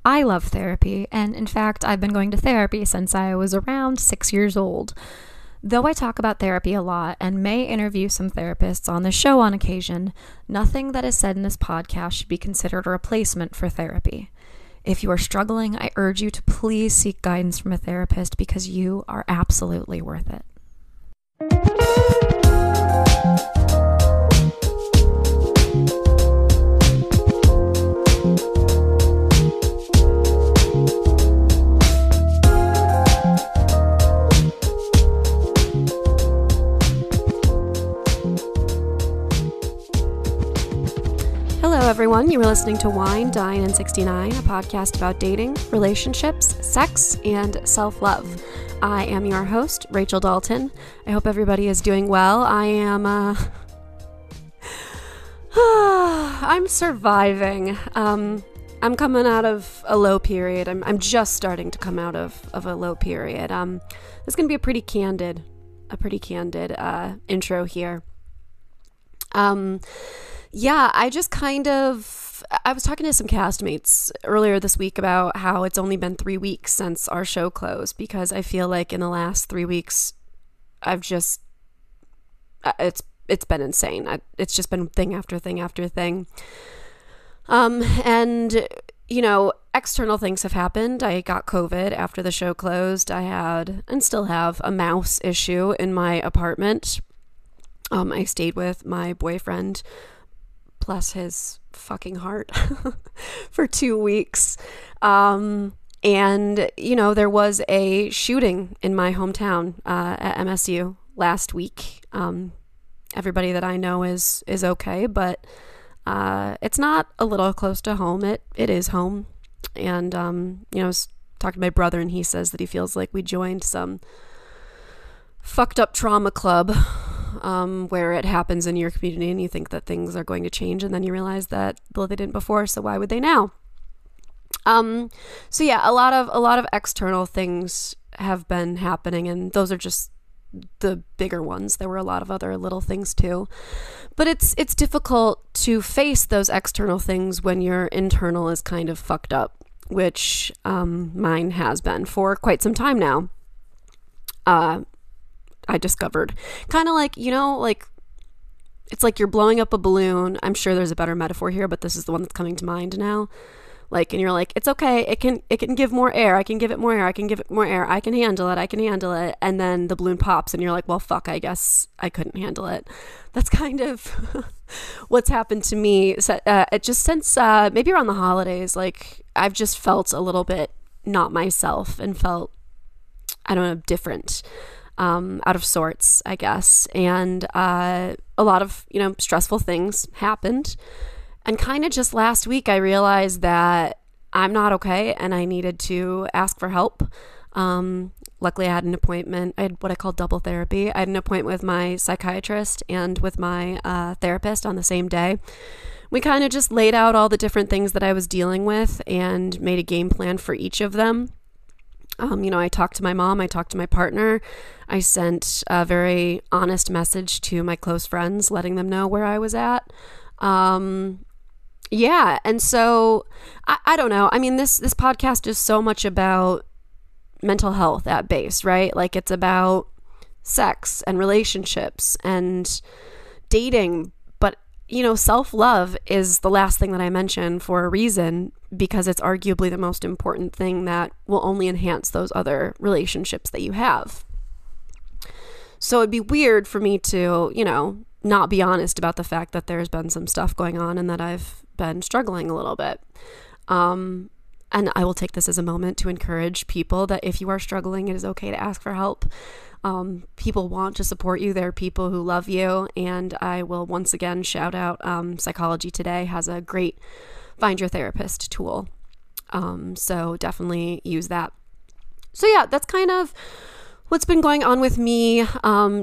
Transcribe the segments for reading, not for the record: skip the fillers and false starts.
I love therapy, and in fact, I've been going to therapy since I was around 6 years old. Though I talk about therapy a lot and may interview some therapists on the show on occasion, nothing that is said in this podcast should be considered a replacement for therapy. If you are struggling, I urge you to please seek guidance from a therapist because you are absolutely worth it. Hello everyone, you are listening to Wine, Dine, and 69, a podcast about dating, relationships, sex, and self-love. I am your host, Rachel Dalton. I hope everybody is doing well. I am, I'm surviving. I'm coming out of a low period. I'm just starting to come out of a low period. This is going to be a pretty candid intro here. Yeah, I was talking to some castmates earlier this week about how it's only been 3 weeks since our show closed, because I feel like in the last 3 weeks, it's been insane. It's just been thing after thing after thing. And, external things have happened. I got COVID after the show closed. I had, and still have, a mouse issue in my apartment. I stayed with my boyfriend, bless his fucking heart, for 2 weeks. And, there was a shooting in my hometown at MSU last week. Everybody that I know is okay, but it's not a little close to home. It is home. And, I was talking to my brother, and he says that he feels like we joined some fucked up trauma club, where it happens in your community and you think that things are going to change, and then you realize that, well, they didn't before, so why would they now? So yeah, a lot of external things have been happening, and those are just the bigger ones. There were a lot of other little things too, but it's difficult to face those external things when your internal is kind of fucked up, which mine has been for quite some time now. I discovered kind of like, it's like you're blowing up a balloon. I'm sure there's a better metaphor here, but this is the one that's coming to mind now. And you're like, it's okay. It can give more air. I can give it more air. I can give it more air. I can handle it. And then the balloon pops and you're like, well, fuck, I guess I couldn't handle it. That's kind of what's happened to me. So, it just since, maybe around the holidays, I've just felt a little bit not myself and felt, I don't know, different. Out of sorts, I guess. And a lot of, stressful things happened. And kind of just last week, I realized that I'm not okay and I needed to ask for help. Luckily, I had an appointment. I had what I call double therapy. I had an appointment with my psychiatrist and with my therapist on the same day. We kind of just laid out all the different things that I was dealing with and made a game plan for each of them. I talked to my mom, I talked to my partner, I sent a very honest message to my close friends, letting them know where I was at. Yeah, and so, I don't know, I mean, this podcast is so much about mental health at base, right? It's about sex and relationships and dating, but, self-love is the last thing that I mention for a reason, because it's arguably the most important thing that will only enhance those other relationships that you have. So it'd be weird for me to, not be honest about the fact that there's been some stuff going on and that I've been struggling a little bit. And I will take this as a moment to encourage people that if you are struggling, it is okay to ask for help. People want to support you. There are people who love you. And I will once again shout out, Psychology Today has a great Find Your Therapist tool. So definitely use that. So yeah, that's kind of what's been going on with me.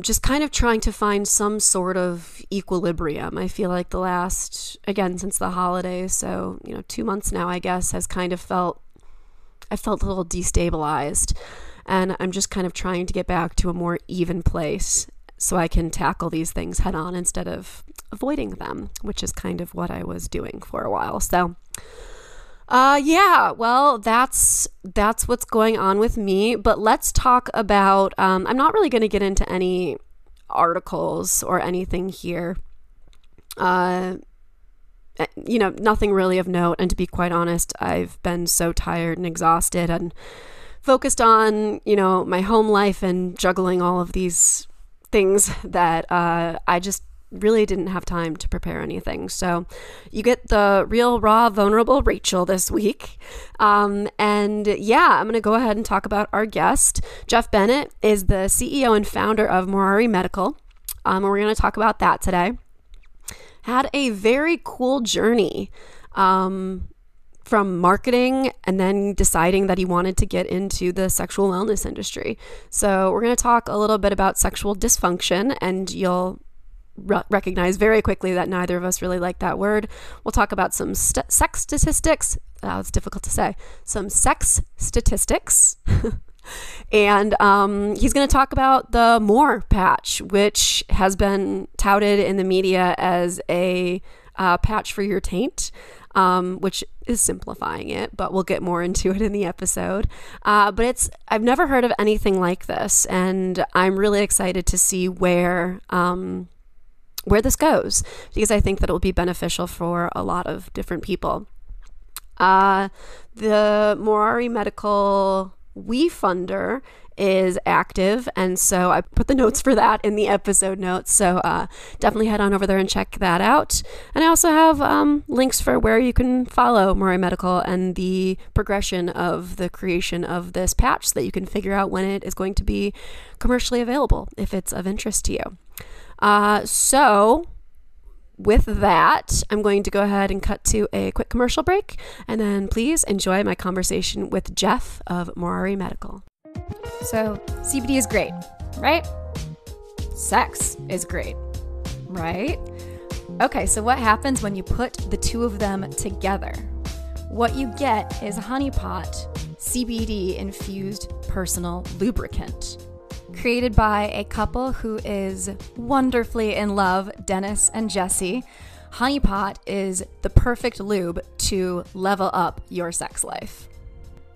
Just kind of trying to find some sort of equilibrium. I feel like the last, again, since the holidays, so, 2 months now, I guess, has kind of I felt a little destabilized, and I'm just kind of trying to get back to a more even place so I can tackle these things head on instead of avoiding them, which is kind of what I was doing for a while. So Yeah, well, that's what's going on with me. But let's talk about. I'm not really going to get into any articles or anything here. Uh, Nothing really of note. And to be quite honest, I've been so tired and exhausted and focused on, my home life and juggling all of these things that I just really didn't have time to prepare anything. So you get the real, raw, vulnerable Rachel this week. And yeah, I'm going to go ahead and talk about our guest. Jeff Bennett is the CEO and founder of Morari Medical. And we're going to talk about that today. Had a very cool journey from marketing and then deciding that he wanted to get into the sexual wellness industry. So we're going to talk a little bit about sexual dysfunction, and you'll recognize very quickly that neither of us really like that word. We'll talk about some sex statistics. It's difficult to say. Some sex statistics. And he's going to talk about the MOR patch, which has been touted in the media as a patch for your taint, which is simplifying it, but we'll get more into it in the episode. But I've never heard of anything like this, and I'm really excited to see where this goes, because I think that it will be beneficial for a lot of different people. The Morari Medical WeFunder is active, and so I put the notes for that in the episode notes, so definitely head on over there and check that out. And I also have links for where you can follow Morari Medical and the progression of the creation of this patch, so that you can figure out when it is going to be commercially available if it's of interest to you. So with that, I'm going to go ahead and cut to a quick commercial break, and then please enjoy my conversation with Jeff of Morari Medical. So CBD is great, right? Sex is great, right? Okay, so what happens when you put the two of them together? What you get is Honeypot CBD infused personal lubricant. Created by a couple who is wonderfully in love, Dennis and Jesse, Honeypot is the perfect lube to level up your sex life.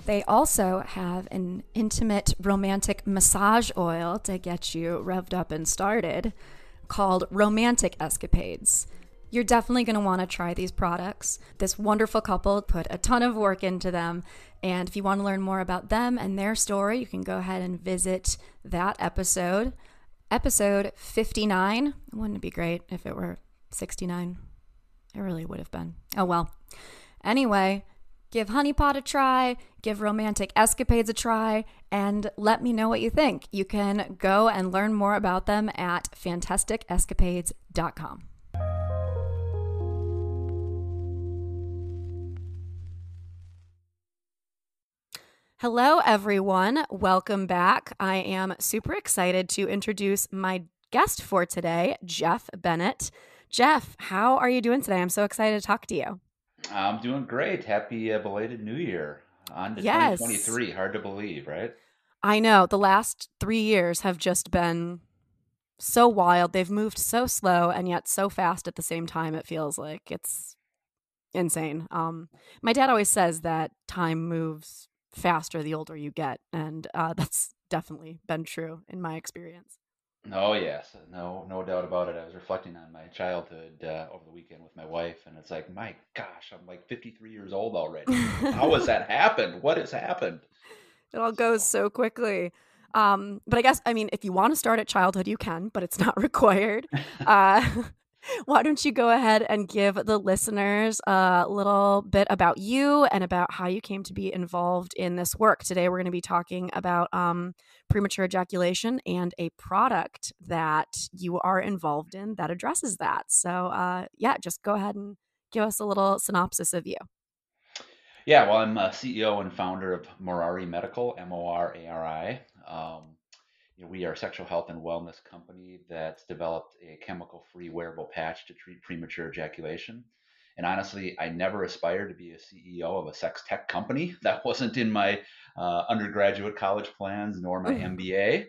They also have an intimate romantic massage oil to get you revved up and started called Romantic Escapades. You're definitely going to want to try these products. This wonderful couple put a ton of work into them. And if you want to learn more about them and their story, you can go ahead and visit that episode. Episode 59. Wouldn't it be great if it were 69? It really would have been. Oh, well. Anyway, give Honeypot a try, give Romantic Escapades a try, and let me know what you think. You can go and learn more about them at fantasticescapades.com. Hello, everyone. Welcome back. I am super excited to introduce my guest for today, Jeff Bennett. Jeff, how are you doing today? I'm so excited to talk to you. I'm doing great. Happy belated New Year. On to Yes. 2023. Hard to believe, right? I know. The last 3 years have just been so wild. They've moved so slow and yet so fast at the same time. It feels like it's insane. My dad always says that time moves faster the older you get, and that's definitely been true in my experience. Oh, yes. No doubt about it. I was reflecting on my childhood over the weekend with my wife, and it's like, my gosh, I'm like 53 years old already. How has that happened? What has happened? It all goes so quickly. But I guess, I mean, if you want to start at childhood, you can, but it's not required. Why don't you go ahead and give the listeners a little bit about you and about how you came to be involved in this work? Today, we're going to be talking about premature ejaculation and a product that you are involved in that addresses that. So, yeah, just go ahead and give us a little synopsis of you. Yeah, well, I'm CEO and founder of Morari Medical, MORARI. We are a sexual health and wellness company that's developed a chemical-free wearable patch to treat premature ejaculation. And honestly, I never aspired to be a CEO of a sex tech company. That wasn't in my undergraduate college plans nor my MBA.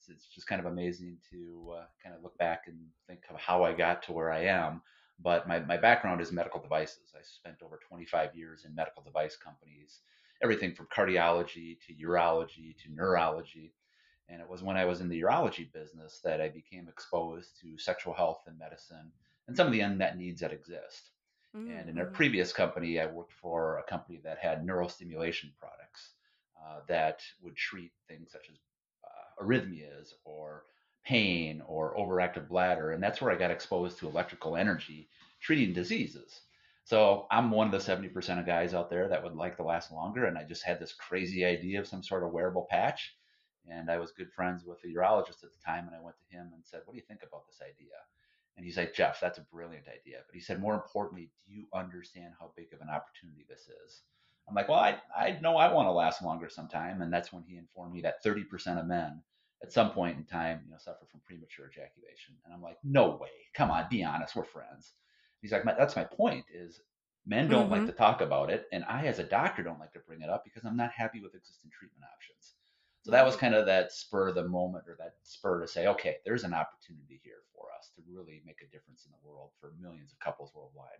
It's just kind of amazing to kind of look back and think of how I got to where I am. But my background is medical devices. I spent over 25 years in medical device companies, everything from cardiology to urology to neurology. And it was when I was in the urology business that I became exposed to sexual health and medicine and some of the unmet needs that exist. And in a Mm-hmm. previous company, I worked for a company that had neurostimulation products that would treat things such as arrhythmias or pain or overactive bladder. And that's where I got exposed to electrical energy treating diseases. So I'm one of the 70% of guys out there that would like to last longer. And I just had this crazy idea of some sort of wearable patch. And I was good friends with a urologist at the time. And I went to him and said, "What do you think about this idea?" And he's like, "Jeff, that's a brilliant idea." But he said, "More importantly, do you understand how big of an opportunity this is?" I'm like, "Well, I know I want to last longer sometime." And that's when he informed me that 30% of men at some point in time, suffer from premature ejaculation. And I'm like, "No way. Come on, be honest. We're friends." He's like, "That's my point is men don't like Mm-hmm. to talk about it. And I, as a doctor, don't like to bring it up because I'm not happy with existing treatment options." So that was Right. kind of that spur of the moment or that spur to say, okay, there's an opportunity here for us to really make a difference in the world for millions of couples worldwide.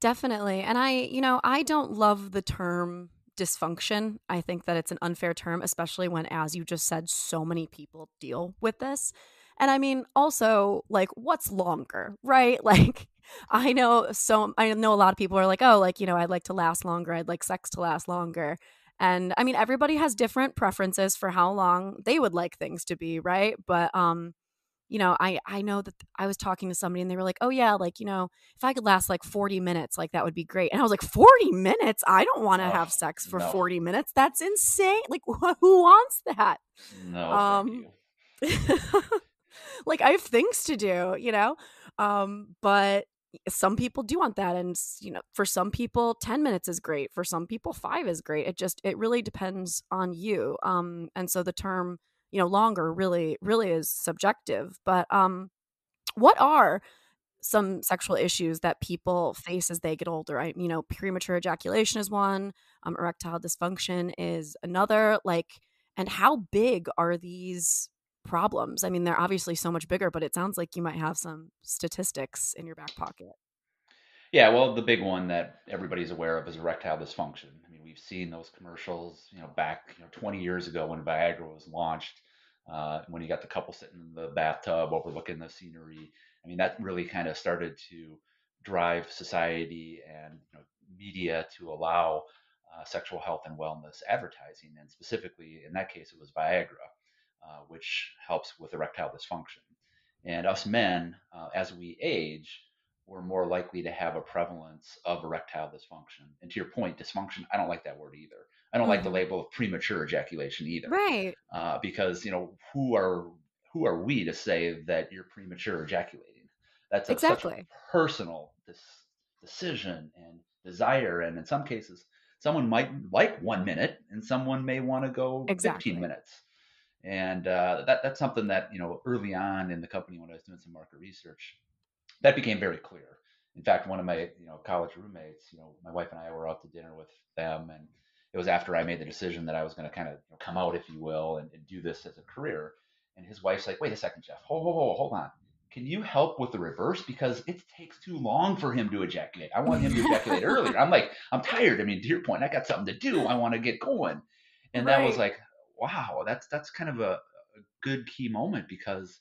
Definitely. And I don't love the term dysfunction. I think that it's an unfair term, especially when, as you just said, so many people deal with this. And I mean, also, like, what's longer, right? Like, I know a lot of people are like, oh, like, I'd like to last longer. I'd like sex to last longer. And I mean, everybody has different preferences for how long they would like things to be, right? But I know that I was talking to somebody and they were like, "Oh yeah, like, if I could last like 40 minutes, like that would be great." And I was like, "40 minutes? I don't want to Oh, have sex for no, 40 minutes. That's insane. Like who wants that?" no, thank Um you. like I have things to do, but some people do want that, and for some people 10 minutes is great, for some people 5 is great. It really depends on you. And so the term, longer really is subjective. But what are some sexual issues that people face as they get older? Premature ejaculation is one, erectile dysfunction is another. Like, and how big are these problems? I mean, they're obviously so much bigger, but it sounds like you might have some statistics in your back pocket. Yeah, well, the big one that everybody's aware of is erectile dysfunction. I mean, we've seen those commercials, back, 20 years ago when Viagra was launched, when you got the couple sitting in the bathtub overlooking the scenery. I mean, that really kind of started to drive society and media to allow sexual health and wellness advertising, and specifically in that case, it was Viagra, which helps with erectile dysfunction. And us men, as we age, we're more likely to have a prevalence of erectile dysfunction. And to your point, dysfunction, I don't like that word either. I don't like the Hmm. label of premature ejaculation either, Right. because who are we to say that you're premature ejaculating? That's such a Exactly. personal decision and desire, and in some cases, someone might like 1 minute, and someone may want to go 15 Exactly. minutes. And that's something that early on in the company when I was doing some market research, that became very clear. In fact, one of my college roommates, my wife and I were out to dinner with them, and it was after I made the decision that I was going to kind of come out, if you will, and do this as a career. And his wife's like, "Wait a second, Jeff, hold on. Can you help with the reverse because it takes too long for him to ejaculate? I want him to ejaculate earlier." I'm like, "I'm tired. I mean, to your point, I got something to do. I want to get going." And that was Right. like, wow, that's kind of a good key moment because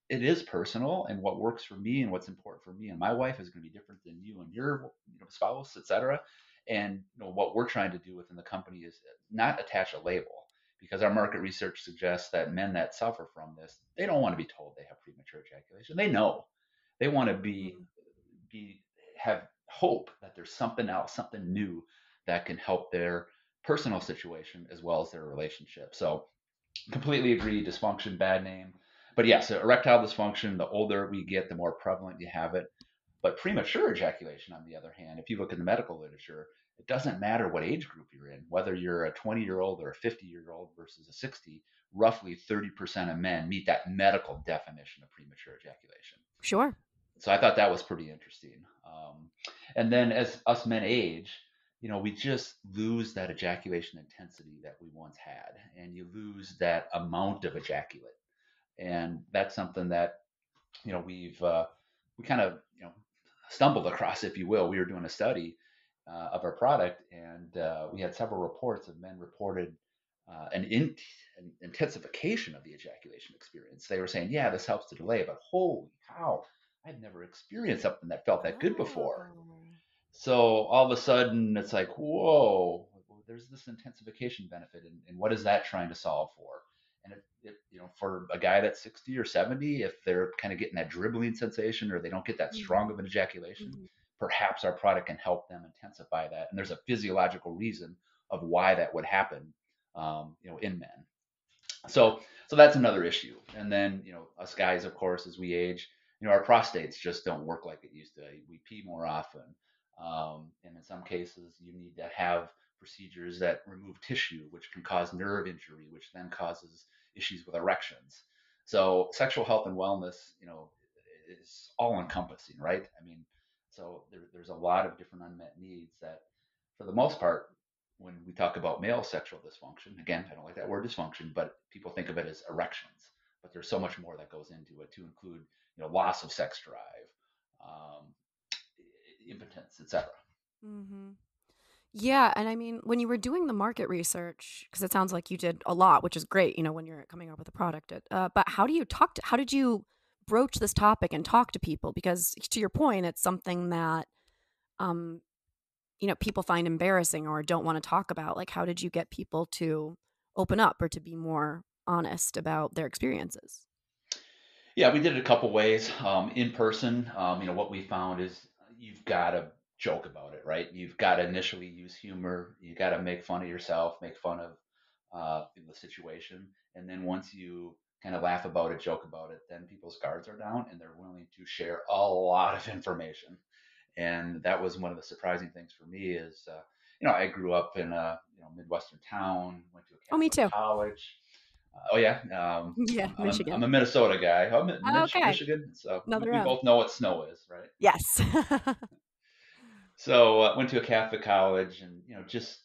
it is personal, and what works for me and what's important for me and my wife is going to be different than you and your spouse, etc. And what we're trying to do within the company is not attach a label, because our market research suggests that men that suffer from this, they don't want to be told they have premature ejaculation. They know. They want to Mhm. be have hope that there's something else, something new that can help their personal situation as well as their relationship. So completely agree. Dysfunction, bad name. But yes, so erectile dysfunction, the older we get, the more prevalent you have it. But premature ejaculation, on the other hand, if you look in the medical literature, it doesn't matter what age group you're in, whether you're a 20-year-old or a 50-year-old versus a 60, roughly 30% of men meet that medical definition of premature ejaculation. Sure. So I thought that was pretty interesting. And then as us men age, we just lose that ejaculation intensity that we once had, and you lose that amount of ejaculate. And that's something that we've we kind of stumbled across, if you will. We were doing a study of our product, and we had several reports of men reported an intensification of the ejaculation experience. They were saying, "Yeah, this helps to delay," but holy cow, I'd never experienced something that felt that good before. Oh. So all of a sudden, it's like, whoa, there's this intensification benefit, and what is that trying to solve for? And for a guy that's 60 or 70, if they're kind of getting that dribbling sensation or they don't get that strong Mhm. of an ejaculation, Mhm. perhaps our product can help them intensify that. And there's a physiological reason of why that would happen, in men. So that's another issue. And then us guys, of course, as we age, our prostates just don't work like it used to. We pee more often, and in some cases, you need to have procedures that remove tissue, which can cause nerve injury, which then causes issues with erections. So sexual health and wellness, is all encompassing, right? I mean, so there's a lot of different unmet needs that, for the most part, when we talk about male sexual dysfunction, again, I don't like that word dysfunction, but people think of it as erections. But there's so much more that goes into it, to include, loss of sex drive, um, impotence, etc. Mhm. Yeah, and I mean, when you were doing the market research, because it sounds like you did a lot, which is great, when you're coming up with a product. But how did you broach this topic and talk to people? Because to your point, it's something that, um, people find embarrassing or don't want to talk about. Like, how did you get people to open up or to be more honest about their experiences? Yeah, we did it a couple ways. In person, what we found is you've got to joke about it, right? You've got to initially use humor. You got to make fun of yourself, make fun of the situation, and then once you kind of laugh about it, joke about it, then people's guards are down and they're willing to share a lot of information. And that was one of the surprising things for me is, I grew up in a Midwestern town, went to a Oh, me Catholic too. college. Oh yeah, Yeah, I'm Michigan. a Minnesota guy. I'm in Okay, Michigan, so we, another we round. both know what snow is, right? Yes. So went to a Catholic college, and just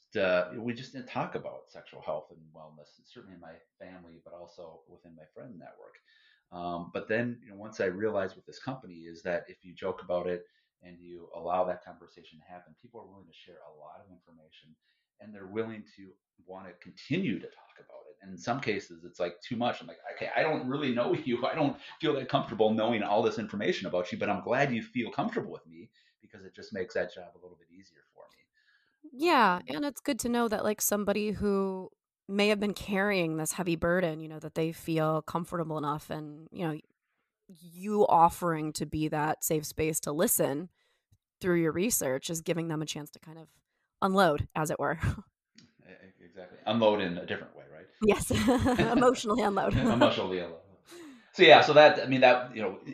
we just didn't talk about sexual health and wellness, and certainly in my family, but also within my friend network. But then, once I realized with this company is that if you joke about it and you allow that conversation to happen, people are willing to share a lot of information, and they're willing to want to continue to talk about it. And in some cases, it's like too much. I'm like, okay, I don't really know you. I don't feel that comfortable knowing all this information about you, but I'm glad you feel comfortable with me because it just makes that job a little bit easier for me. Yeah, and it's good to know that like somebody who may have been carrying this heavy burden, that they feel comfortable enough and, you offering to be that safe space to listen through your research is giving them a chance to kind of unload, as it were. Exactly. Unload in a different way, Yes. right? Emotionally unload. Emotionally unload. So yeah, so that, I mean, that,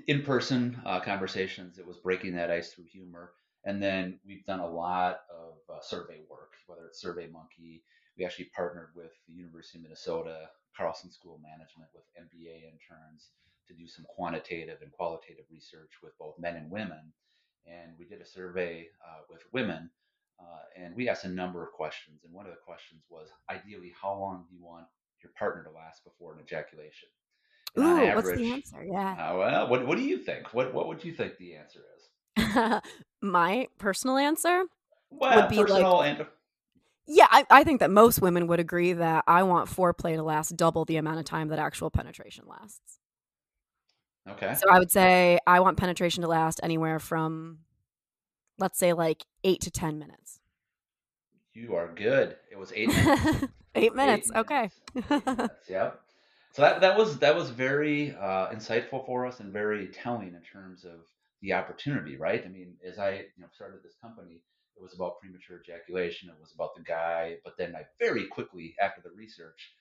in person conversations, it was breaking that ice through humor. And then we've done a lot of survey work, whether it's Survey Monkey. We actually partnered with the University of Minnesota Carlson School of Management with MBA interns to do some quantitative and qualitative research with both men and women. And we did a survey with women, and we asked a number of questions. And one of the questions was, ideally, how long do you want your partner to last before an ejaculation? And on Ooh, what's the average, answer? Yeah. well, what do you think? What would you think the answer is? My personal answer would Well, be like, personal and yeah, I think that most women would agree that I want foreplay to last double the amount of time that actual penetration lasts. okay. So I would say I want penetration to last anywhere from, let's say, like 8 to 10 minutes. You are good. It was 8 minutes. 8 minutes. Eight Okay. minutes. 8 minutes. Yep. So that was very insightful for us and very telling in terms of the opportunity, right? I mean, as I started this company, it was about premature ejaculation. It was about the guy, but then I very quickly, after the research,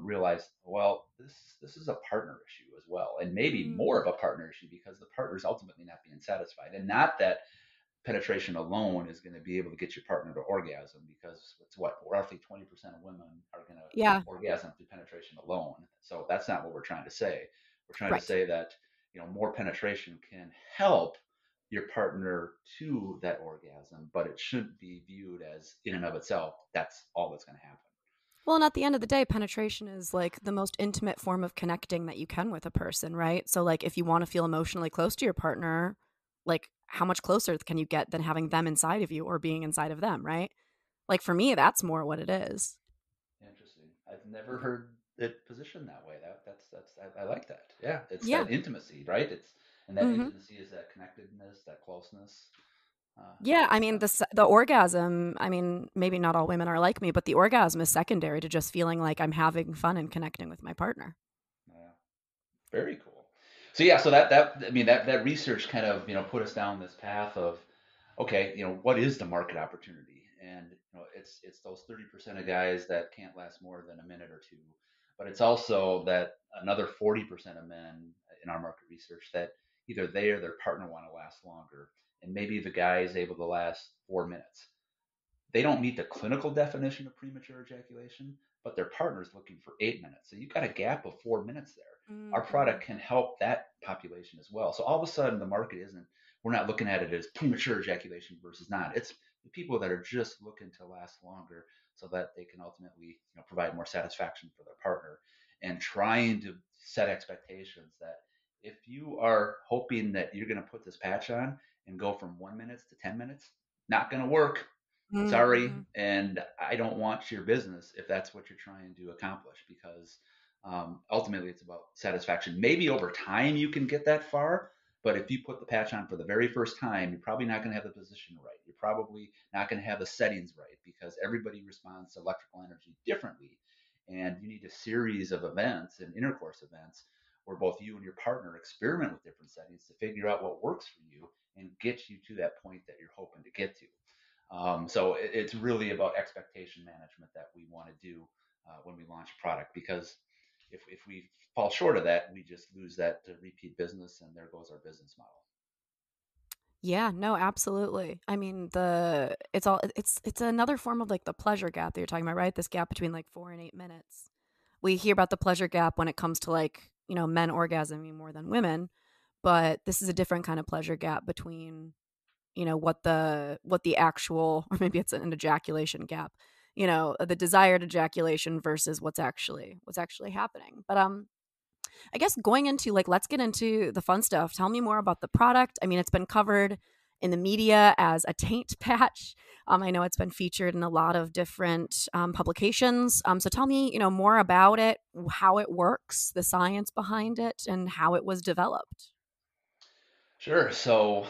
realized, well, this is a partner issue as well, and maybe more of Mm. a partner issue because the partner's ultimately not being satisfied, and not that penetration alone is going to be able to get your partner to orgasm, because it's what, roughly 20% of women are going to Yeah. orgasm through penetration alone. So that's not what we're trying to say. We're trying to Right. say that more penetration can help your partner to that orgasm, but it shouldn't be viewed as, in and of itself, that's all that's going to happen. Well, and at the end of the day, penetration is like the most intimate form of connecting that you can with a person, right? So, like, if you want to feel emotionally close to your partner, like, how much closer can you get than having them inside of you or being inside of them, right? Like for me, that's more what it is. Interesting. I've never heard it positioned that way. I like that. Yeah, it's Yeah. that intimacy, right? It's and that Hmm. intimacy is that connectedness, that closeness. Yeah, I Makes mean sense. the orgasm, I mean, maybe not all women are like me, but the orgasm is secondary to just feeling like I'm having fun and connecting with my partner. Yeah, very cool. So yeah, so that I mean that research kind of put us down this path of okay, what is the market opportunity? And it's those 30% of guys that can't last more than a minute or two, but it's also that another 40% of men in our market research that either they or their partner want to last longer, and maybe the guy is able to last 4 minutes. They don't meet the clinical definition of premature ejaculation, but their partner's looking for 8 minutes. So you've got a gap of 4 minutes there. Our Mm-hmm. product can help that population as well. So all of a sudden, the market isn't, we're not looking at it as premature ejaculation versus not. It's the people that are just looking to last longer so that they can ultimately provide more satisfaction for their partner and trying to set expectations that if you are hoping that you're going to put this patch on and go from 1 minute to 10 minutes, not going to work. Sorry, Mm-hmm. and I don't want your business if that's what you're trying to accomplish because ultimately it's about satisfaction. Maybe over time you can get that far, but if you put the patch on for the very first time, you're probably not going to have the position right. You're probably not going to have the settings right because everybody responds to electrical energy differently. And you need a series of events and intercourse events where both you and your partner experiment with different settings to figure out what works for you and get you to that point that you're hoping to get to. So it's really about expectation management that we want to do when we launch a product because if we fall short of that, we just lose that repeat business and there goes our business model. Yeah, no, absolutely. I mean, the it's all it's another form of like the pleasure gap that you're talking about, right? This gap between like 4 and 8 minutes. We hear about the pleasure gap when it comes to like, men orgasming more than women, but this is a different kind of pleasure gap between, what the actual or maybe it's an ejaculation gap, the desired ejaculation versus what's actually happening. But I guess going into like, let's get into the fun stuff. Tell me more about the product. I mean, it's been covered in the media as a taint patch. I know it's been featured in a lot of different publications. So tell me, more about it, how it works, the science behind it, and how it was developed. Sure. So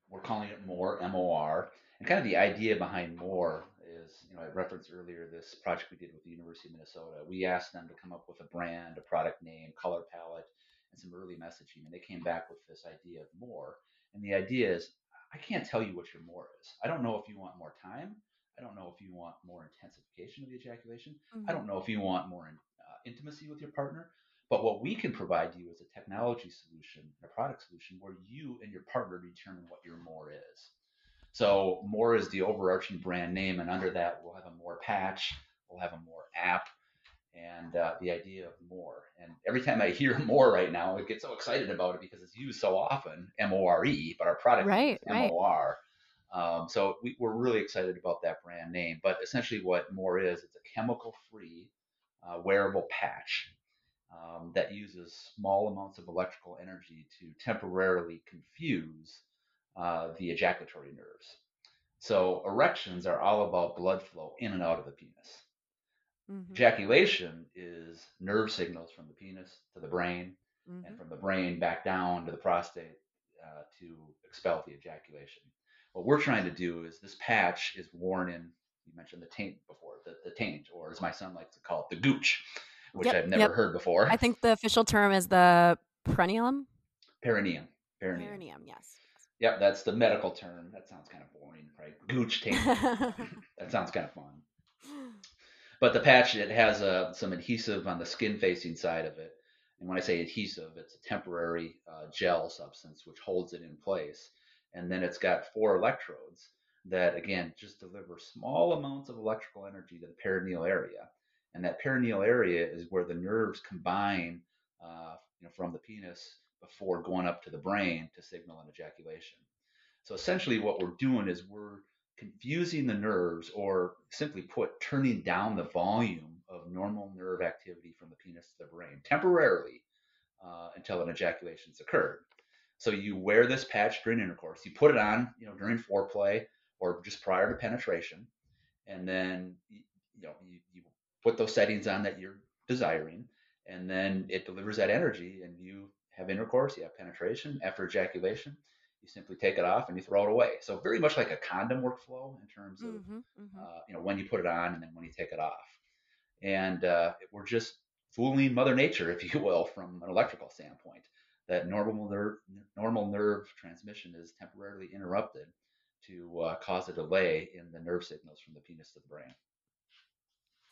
we're calling it MOR, MOR, and kind of the idea behind MOR is, I referenced earlier this project we did with the University of Minnesota. We asked them to come up with a brand, a product name, color palette, and some early messaging, and they came back with this idea of MOR. And the idea is, I can't tell you what your MOR is. I don't know if you want more time. I don't know if you want more intensification of the ejaculation. I Mm-hmm. don't know if you want more intimacy with your partner. But what we can provide you is a technology solution, a product solution where you and your partner determine what your more is. So more is the overarching brand name, and under that we'll have a more patch, we'll have a more app, and the idea of more. And every time I hear more right now, I get so excited about it because it's used so often, MORE, but our product name is Right, right. MOR. So we're really excited about that brand name. But essentially, what more is, it's a chemical-free wearable patch that uses small amounts of electrical energy to temporarily confuse the ejaculatory nerves. So erections are all about blood flow in and out of the penis. Mm-hmm. Ejaculation is nerve signals from the penis to the brain, and Mm-hmm. from the brain back down to the prostate to expel the ejaculation. What we're trying to do is this patch is worn in, you mentioned the taint before, the taint, or as my son likes to call it, the gooch, which Yep, I've never yep. heard before. I think the official term is the perineum. Perineum. Perineum. Perineum, yes. Yep, that's the medical term. That sounds kind of boring, right? Gooch taint. Yes. That sounds kind of fun. But the patch, it has some adhesive on the skin facing side of it. And when I say adhesive, it's a temporary gel substance which holds it in place. And then it's got 4 electrodes that, again, just deliver small amounts of electrical energy to the perineal area. And that perineal area is where the nerves combine from the penis before going up to the brain to signal an ejaculation. So essentially, what we're doing is we're confusing the nerves, or simply put, turning down the volume of normal nerve activity from the penis to the brain temporarily until an ejaculation's occurred. So you wear this patch during intercourse. You put it on, during foreplay or just prior to penetration, and then you put those settings on that you're desiring, and then it delivers that energy, and you have intercourse, you have penetration. After ejaculation, you simply take it off and you throw it away. So very much like a condom workflow in terms of Mm-hmm. Mm-hmm. when you put it on and then when you take it off. And we're just fooling Mother Nature, if you will, from an electrical standpoint. That normal nerve transmission is temporarily interrupted to cause a delay in the nerve signals from the penis to the brain.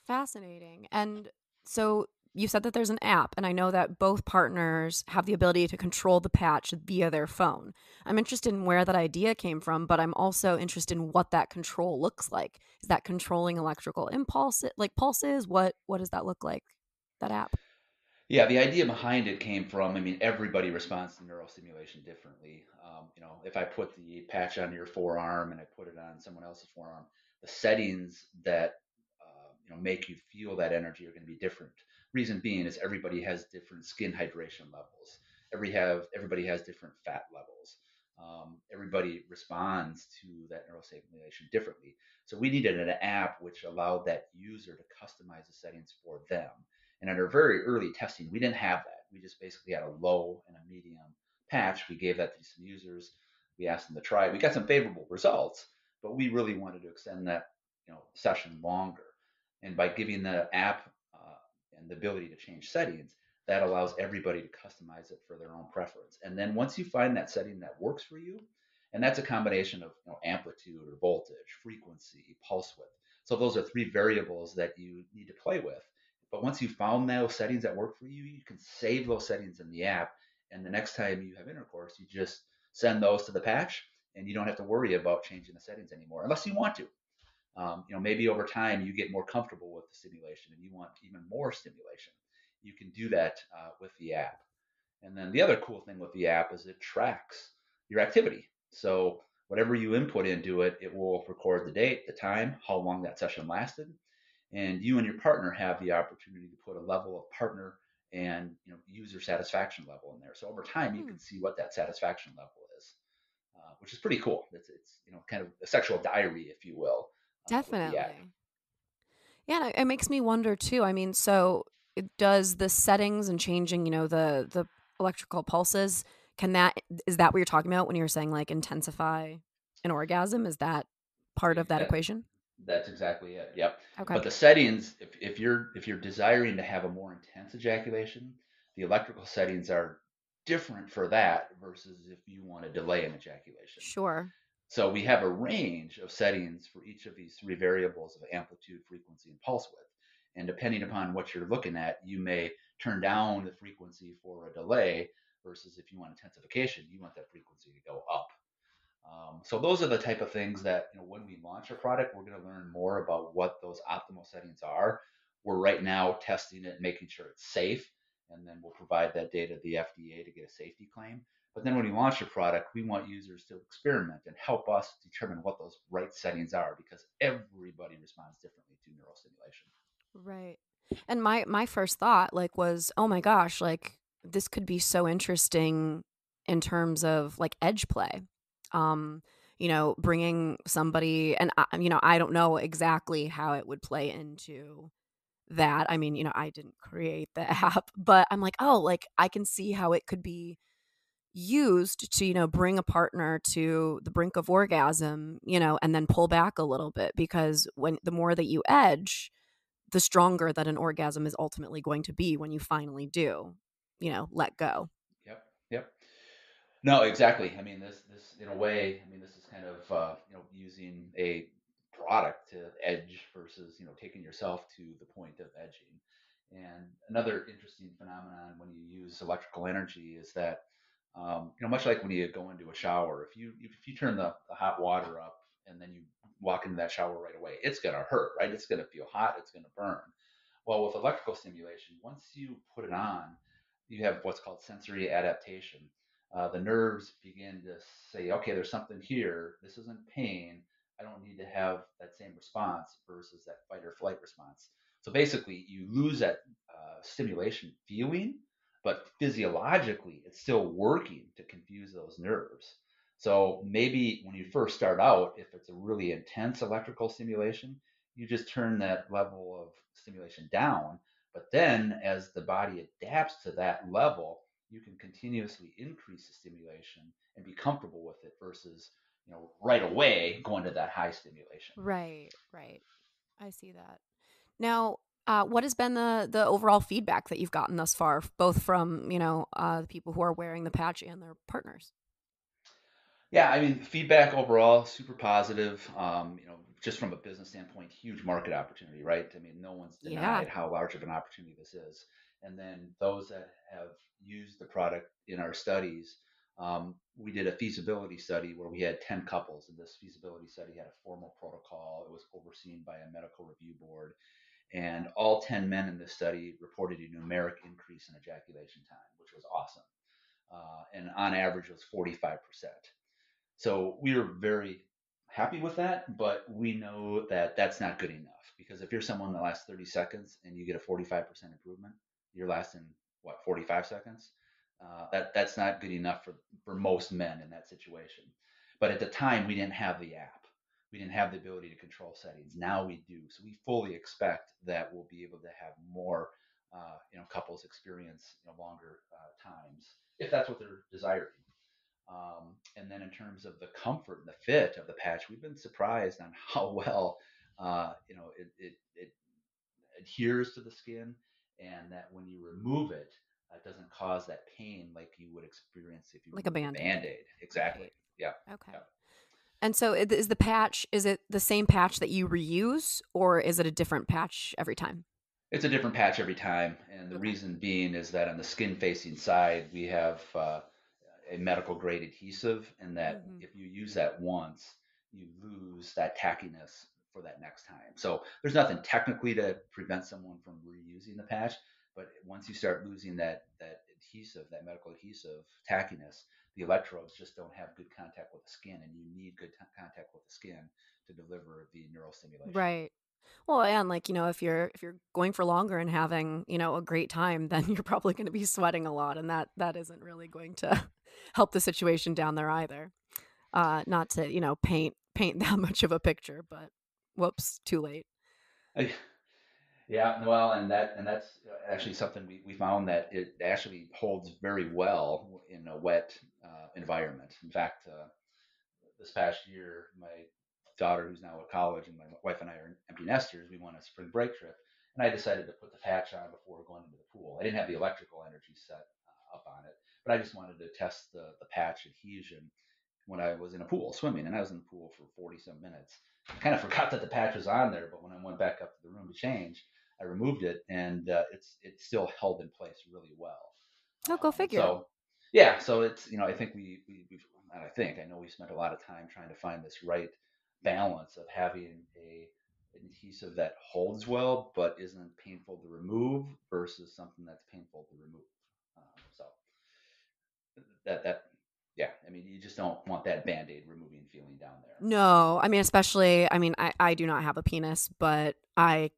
Fascinating. And so you said that there's an app, and I know that both partners have the ability to control the patch via their phone. I'm interested in where that idea came from, but I'm also interested in what that control looks like. Is that controlling electrical impulse, like pulses? What does that look like? That app? Yeah, the idea behind it came from, I mean, everybody responds to neurostimulation differently. If I put the patch on your forearm and I put it on someone else's forearm, the settings that make you feel that energy are going to be different. Reason being is everybody has different skin hydration levels. Everybody has different fat levels. Everybody responds to that neurostimulation differently. So we needed an app which allowed that user to customize the settings for them. And at our very early testing, we didn't have that. We just basically had a low and a medium patch. We gave that to some users. We asked them to try it. We got some favorable results, but we really wanted to extend that session longer. And by giving the app and the ability to change settings, that allows everybody to customize it for their own preference. And then once you find that setting that works for you, and that's a combination of amplitude or voltage, frequency, pulse width. So those are three variables that you need to play with. But once you found those settings that work for you, you can save those settings in the app. And the next time you have intercourse, you just send those to the patch, and you don't have to worry about changing the settings anymore, unless you want to. Maybe over time you get more comfortable with the stimulation and you want even more stimulation. You can do that with the app. And then the other cool thing with the app is it tracks your activity. So whatever you input into it, it will record the date, the time, how long that session lasted, and you and your partner have the opportunity to put a level of partner and user satisfaction level in there. So over time, you Hmm. can see what that satisfaction level is, which is pretty cool. It's kind of a sexual diary, if you will, with the app. Definitely. Yeah, and it makes me wonder too. I mean, so does the settings and changing, the electrical pulses, can that is that what you're talking about when you're saying like intensify an orgasm? Is that part of that That equation? that's exactly it. Yep. Okay. But the settings, if you're desiring to have a more intense ejaculation, the electrical settings are different for that versus if you want to delay an ejaculation. Sure. So we have a range of settings for each of these three variables of amplitude, frequency, and pulse width. And depending upon what you're looking at, you may turn down the frequency for a delay versus if you want intensification, you want that frequency to go up. So those are the type of things that when we launch a product, we're going to learn more about what those optimal settings are. We're right now testing it, making sure it's safe, and then we'll provide that data to the FDA to get a safety claim. But then when we launch a product, we want users to experiment and help us determine what those right settings are because everybody responds differently to neurostimulation. Right. And my first thought like was, "Oh my gosh, like this could be so interesting in terms of like edge play." Um, bringing somebody and I don't know exactly how it would play into that. I mean, I didn't create the app, but I'm like, "Oh, like I can see how it could be used to, bring a partner to the brink of orgasm, and then pull back a little bit because when the more that you edge, the stronger that an orgasm is ultimately going to be when you finally do, let go." Yep. Yep. No, exactly. I mean, this in a way, I mean, this is kind of using a product to edge versus taking yourself to the point of edging. And another interesting phenomenon when you use electrical energy is that much like when you go into a shower, if you turn the hot water up and then you walk into that shower right away, it's gonna hurt, right? It's gonna feel hot. It's gonna burn. Well, with electrical stimulation, once you put it on, you have what's called sensory adaptation. The nerves begin to say, okay, there's something here. This isn't pain. I don't need to have that same response versus that fight or flight response. So basically, you lose that stimulation feeling, but physiologically, it's still working to confuse those nerves. So maybe when you first start out, if it's a really intense electrical stimulation, you just turn that level of stimulation down. But then as the body adapts to that level, you can continuously increase the stimulation and be comfortable with it versus, right away going to that high stimulation. Right, right. I see that. Now, what has been the overall feedback that you've gotten thus far, both from the people who are wearing the patch and their partners? Yeah, I mean, feedback overall super positive. Just from a business standpoint, huge market opportunity, right? I mean, no one's Yeah. denied how large of an opportunity this is. And then those that have used the product in our studies, we did a feasibility study where we had 10 couples, and this feasibility study had a formal protocol. It was overseen by a medical review board, and all 10 men in this study reported a numeric increase in ejaculation time, which was awesome. And on average, it was 45%. So we were very happy with that, but we know that that's not good enough because if you're someone that lasts 30 seconds and you get a 45% improvement, you're lasting what, 45 seconds? That's not good enough for most men in that situation. But at the time, we didn't have the app. We didn't have the ability to control settings. Now we do. So we fully expect that we'll be able to have more, couples experience, longer times if that's what they're desiring. And then in terms of the comfort and the fit of the patch, we've been surprised on how well, it adheres to the skin, and that when you remove it, it doesn't cause that pain like you would experience if you Like a removed a Band-Aid. Band-Aid. Exactly. Right. Yeah. Okay. Yeah. And so is the patch, is it the same patch that you reuse, or is it a different patch every time? It's a different patch every time, and the Okay. reason being is that on the skin-facing side, we have a medical grade adhesive, and that Hmm. if you use that once, you lose that tackiness for that next time. So there's nothing technically to prevent someone from reusing the patch, but once you start losing that adhesive, that medical adhesive tackiness, the electrodes just don't have good contact with the skin, and you need good contact with the skin to deliver the neural stimulation. Right. Well, and like, if you're going for longer and having, a great time, then you're probably going to be sweating a lot, and that isn't really going to help the situation down there either. Not to, paint that much of a picture, but whoops, too late. Yeah, well, and that's actually something we found that it actually holds very well in a wet environment. In fact, this past year, my daughter, who's now at college, and my wife and I are empty nesters, we went on a spring break trip, and I decided to put the patch on before going into the pool. I didn't have the electrical energy set up on it, but I just wanted to test the patch adhesion when I was in a pool swimming, and I was in the pool for 40 some minutes. I kind of forgot that the patch was on there, but when I went back up to the room to change, I removed it, and it's still held in place really well. Oh, go figure. So yeah, so it's I think we've not I think I know we spent a lot of time trying to find this right balance of having an adhesive that holds well but isn't painful to remove versus something that's painful to remove. So that yeah, I mean, you just don't want that band-aid removing feeling down there. No, I mean, especially, I mean, I do not have a penis, but I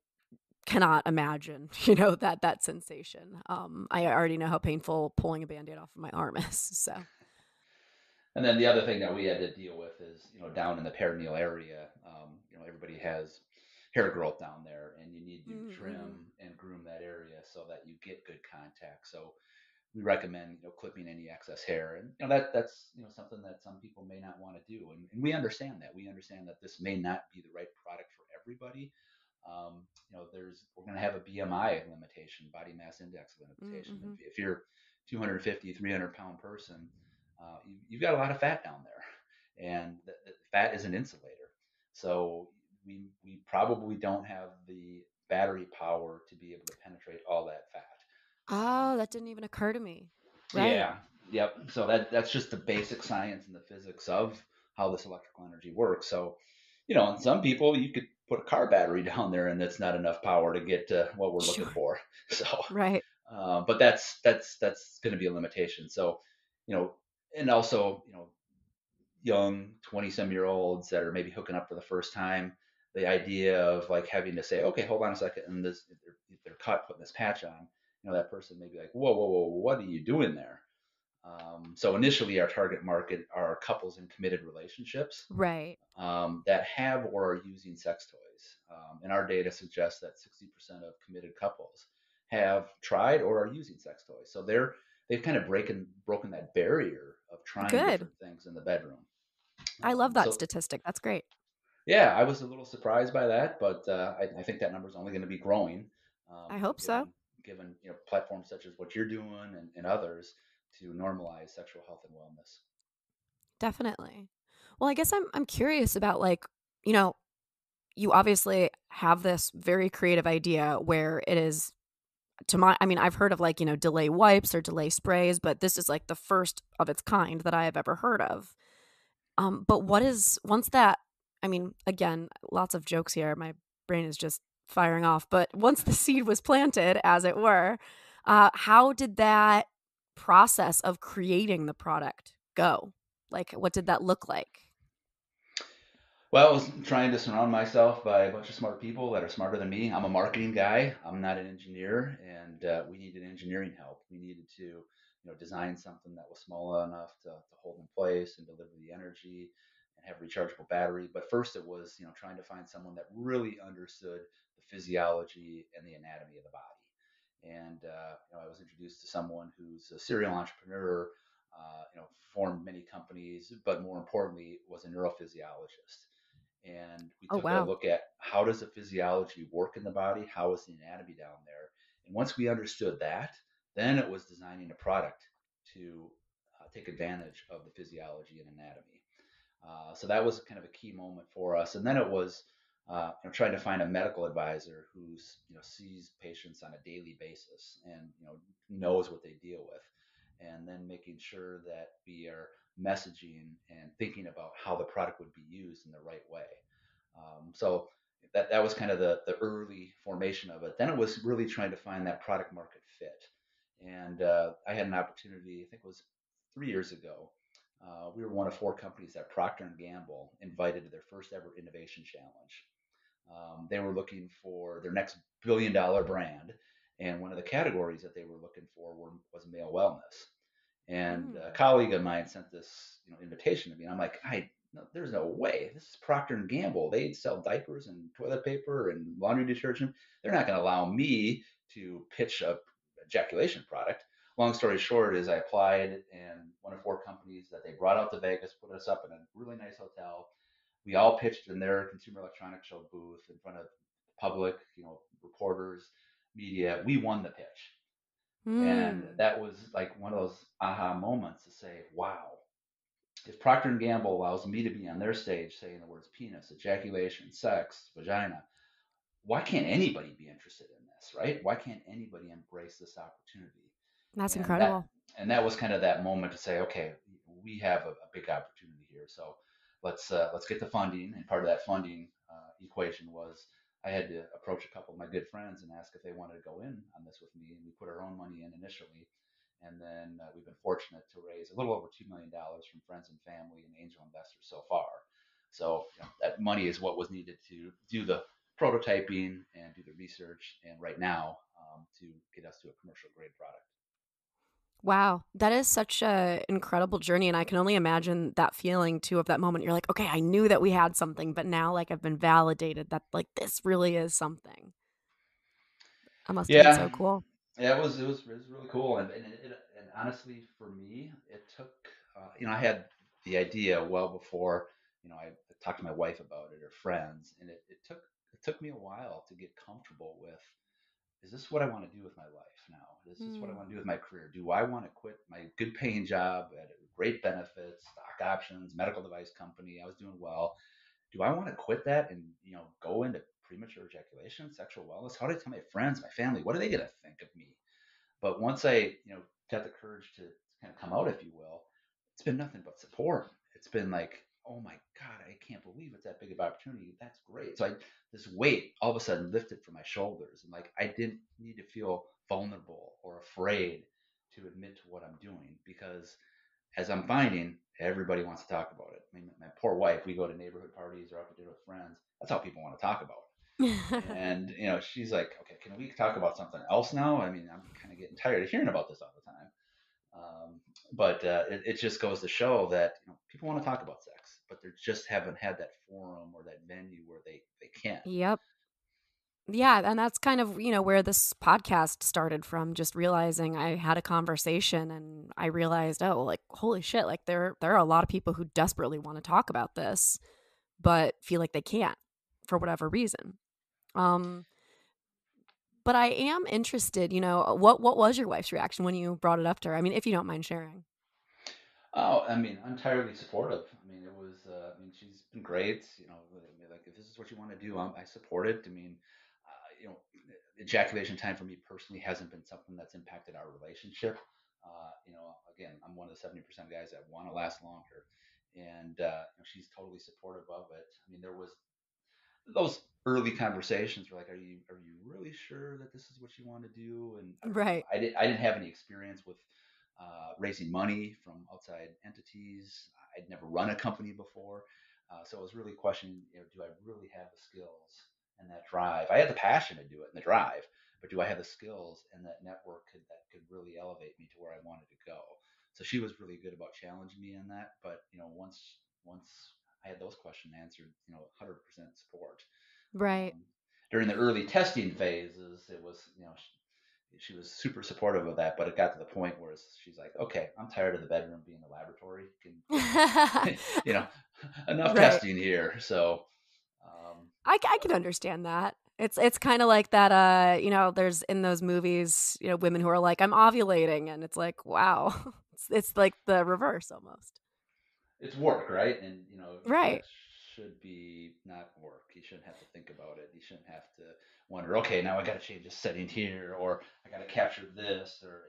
cannot imagine, that sensation. I already know how painful pulling a Band-Aid off of my arm is. So, And then the other thing that we had to deal with is, down in the perineal area, everybody has hair growth down there, and you need to mm-hmm. trim and groom that area so that you get good contact. So we recommend, clipping any excess hair, and that's something that some people may not want to do, and we understand that. We understand that this may not be the right product for everybody. We're going to have a BMI limitation, body mass index limitation. Mm-hmm. If you're 250, 300-pound person, you've got a lot of fat down there, and the fat is an insulator. So we probably don't have the battery power to be able to penetrate all that fat. Oh, that didn't even occur to me. Right. Yeah, yep. So that's just the basic science and the physics of how this electrical energy works. So, in some people you could put a car battery down there, and that's not enough power to get to what we're looking Sure. for. So, Right. but that's going to be a limitation. So, you know, and also, young 20-some-year-olds that are maybe hooking up for the first time, the idea of like having to say, okay, hold on a second, and this if they're cut putting this patch on, that person may be like, whoa, whoa, whoa, what are you doing there? So initially, our target market are couples in committed relationships Right. that have or are using sex toys. And our data suggests that 60% of committed couples have tried or are using sex toys. So they've kind of broken that barrier of trying Good. different things in the bedroom. I love that So statistic. That's great. yeah, I was a little surprised by that, but I think that number is only going to be growing. I hope so. Given platforms such as what you're doing and others to normalize sexual health and wellness. Definitely. Well, I guess I'm curious about like, you know, you obviously have this very creative idea where it is to my I mean, I've heard of like, delay wipes or delay sprays, but this is like the first of its kind that I have ever heard of. But what is once that I mean, again, lots of jokes here. My brain is just firing off. But once the seed was planted, as it were, how did that process of creating the product go? Like, what did that look like? Well, I was trying to surround myself by a bunch of smart people that are smarter than me. I'm a marketing guy. I'm not an engineer, and we needed engineering help. We needed to, design something that was small enough to hold in place and deliver the energy and have a rechargeable battery. But first, it was, trying to find someone that really understood the physiology and the anatomy of the body. And I was introduced to someone who's a serial entrepreneur. Formed many companies, but more importantly, was a neurophysiologist, and we Oh, took a wow. look at how does the physiology work in the body, how is the anatomy down there, and once we understood that, then it was designing a product to take advantage of the physiology and anatomy. So that was kind of a key moment for us, and then it was trying to find a medical advisor who's sees patients on a daily basis and knows what they deal with, and then making sure that we are messaging and thinking about how the product would be used in the right way. So that was kind of the early formation of it. Then it was really trying to find that product market fit. And I had an opportunity, I think it was 3 years ago. We were one of four companies that Procter and Gamble invited to their first ever innovation challenge. They were looking for their next billion-dollar brand, and one of the categories that they were looking for was male wellness. And a Mm. colleague of mine sent this, invitation to me, and I'm like, no, there's no way. This is Procter and Gamble. They sell diapers and toilet paper and laundry detergent. They're not going to allow me to pitch a ejaculation product. Long story short is I applied, and one of four companies that they brought out to Vegas put us up in a really nice hotel. We all pitched in their Consumer Electronics Show booth in front of public, reporters, media. We won the pitch. And Mm. that was like one of those aha moments to say, wow, if Procter and Gamble allows me to be on their stage saying the words penis, ejaculation, sex, vagina, why can't anybody be interested in this, right? Why can't anybody embrace this opportunity? That's And that incredible. and that was kind of that moment to say, okay, we have a big opportunity here. So let's get the funding. And part of that funding equation was I had to approach a couple of my good friends and ask if they wanted to go in on this with me. And we put our own money in initially, and then we've been fortunate to raise a little over $2 million from friends and family and angel investors so far. So that money is what was needed to do the prototyping and do the research, and right now to get us to a commercial grade product. Wow, that is such a incredible journey, and I can only imagine that feeling too of that moment. You're like, okay, I knew that we had something, but now like I've been validated that like this really is something. That must have been Yeah, so cool. yeah, it was really cool, and honestly, for me, it took I had the idea well before I talked to my wife about it or friends, and it took me a while to get comfortable with, is this what I want to do with my life now? Is this what I Mm. want to do with my career? Do I want to quit my good paying job at great benefits, stock options, medical device company? I was doing well. Do I want to quit that and go into premature ejaculation, sexual wellness? How do I tell my friends, my family? What are they going to think of me? But once I got the courage to kind of come out, if you will, it's been nothing but support. It's been like, oh my God, I can't believe it's that big of an opportunity. That's great. So this weight all of a sudden lifted from my shoulders, and like I didn't need to feel vulnerable or afraid to admit to what I'm doing, because as I'm finding, everybody wants to talk about it. I mean, my poor wife, we go to neighborhood parties or out to dinner with friends. That's how people want to talk about it. And she's like, okay, can we talk about something else now? I mean, I'm kind of getting tired of hearing about this all the time. But it just goes to show that people want to talk about sex, but they just haven't had that forum or that venue where they can. Yep. Yeah, and that's kind of, where this podcast started from, just realizing I had a conversation and I realized, oh, like holy shit, like there are a lot of people who desperately want to talk about this but feel like they can't for whatever reason. Um but I am interested, what was your wife's reaction when you brought it up to her? I mean, if you don't mind sharing. Oh, I mean, entirely supportive. I mean, it was. She's been great. I mean, like if this is what you want to do, I support it. I mean, ejaculation time for me personally hasn't been something that's impacted our relationship. Again, I'm one of the 70% of guys that want to last longer, and she's totally supportive of it. I mean, there was those early conversations were like, are you really sure that this is what you want to do? And Right. I didn't have any experience with raising money from outside entities. I'd never run a company before, so I was really questioning, do I really have the skills and that drive? I had the passion to do it and the drive, but do I have the skills and that network that could really elevate me to where I wanted to go? So she was really good about challenging me in that. But once I had those questions answered, 100% support. Right. During the early testing phases, it was, she was super supportive of that, but it got to the point where she's like, okay, I'm tired of the bedroom being a laboratory. Can enough Right. testing here. So, um, I can understand that. It's kind of like that there's in those movies, women who are like I'm ovulating and it's like, wow. It's like the reverse almost. it's work, right? And Right. sex should be not work. You shouldn't have to think about it. You shouldn't have to wonder, okay, now I got to change this setting here, or I got to capture this, or